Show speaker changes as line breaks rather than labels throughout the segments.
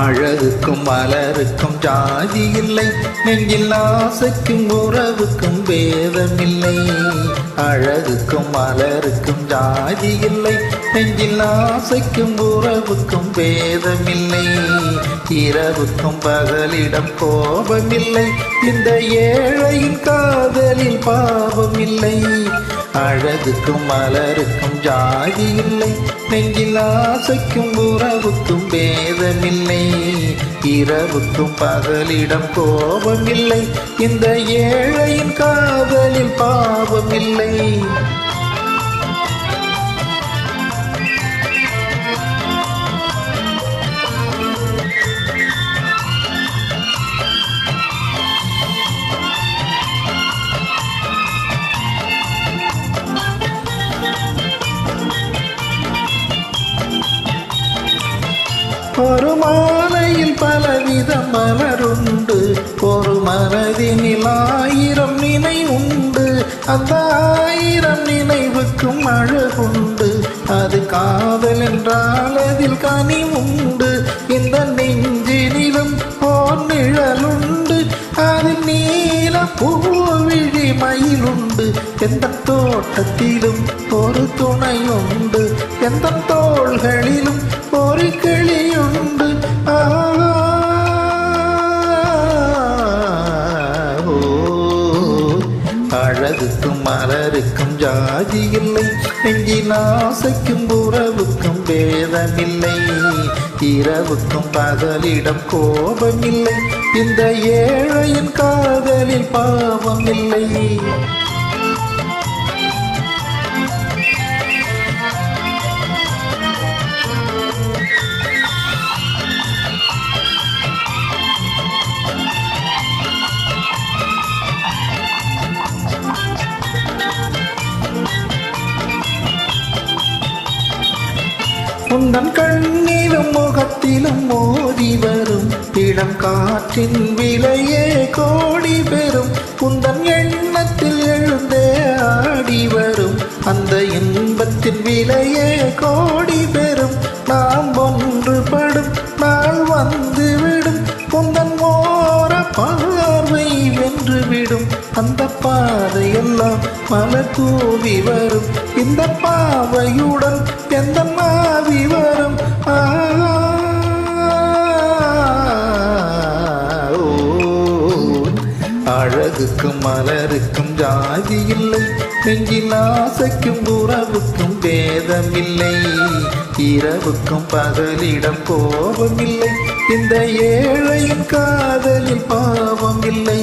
அழகுக்கும் மலருக்கும் ஜாதி இல்லை, நெஞ்சில் ஆசைக்கும் உறவுக்கும் பேதமில்லை. அழகுக்கும் மலருக்கும் ஜாதி இல்லை, நெஞ்சில் ஆசைக்கும் உறவுக்கும் பேதமில்லை. இரவுக்கும் பகலிடம் கோபமில்லை, இந்த ஏழையின் காதலில் பாவமில்லை. அழகுக்கும் மலருக்கும் ஜாதி இல்லை, நெஞ்சில் ஆசைக்கும் உறவுக்கும் பேதமில்லை. இரவுக்கும் பகலிடம் கோபமில்லை, இந்த ஏழையின் காதலில் பாவமில்லை. ஒரு மாலையில் பலவிதம் மலருண்டு, ஒரு மனதினில் 1000 நினைவுண்டு. அந்த 1000 நினைவுக்கும் அழகுண்டு, அது காதல் என்றால் அதில் கனிவுண்டு. இந்த நெஞ்சினிலும் ஓர் நிழலுண்டு, அதில் நீல பூவிழி மயிலுண்டு. எந்த தோட்டத்திலும் ஒரு துணையுண்டு, எந்த தோள்களிலும் ஒரு கிளியுண்டு. அழகுக்கும் மலருக்கும் ஜாதி இல்லை, நெஞ்சின் ஆசைக்கும் உறவுக்கும் பேதமில்லை. இரவுக்கும் பகலிடம் கோபமில்லை, இந்த ஏழையின் காதலில் பாவமில்லை. உந்தன் கண்ணிலும் முகத்திலும் மோதி வரும் இளம் காற்றின் விலையே கோடி பெறும். உந்தன் எண்ணத்தில் எழுந்தே ஆடி வரும் அந்த இன்பத்தின் விலையே கோடி பெறும். நாம் ஒன்றுபடும் நாள் வந்துவிடும், உந்தன் ஓர பார்வை வென்றுவிடும். அந்த பாதையெல்லாம் மலர் தூவி வரும், இந்த பாவையுடன் எந்த மாவி வரும். அழகுக்கும் மலருக்கும் ஜாதி இல்லை, நெஞ்சில் ஆசைக்கும் உறவுக்கும் பேதமில்லை. இரவுக்கும் பகலிடம் கோபமில்லை, இந்த ஏழையின் காதலில் பாவமில்லை.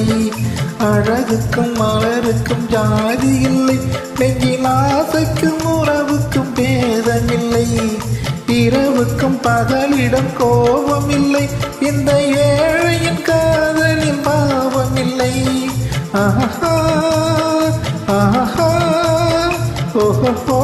அழகுக்கும் மலருக்கும் ஜாதி இல்லை, நெஞ்சில் ஆசைக்கும் உறவுக்கும் பேதமில்லை. இரவுக்கும் பகலிடம் கோபமில்லை, இந்த ஏழையின் காதலில் பாவமில்லை. ஆஹா ஆஹா ஓஹோ.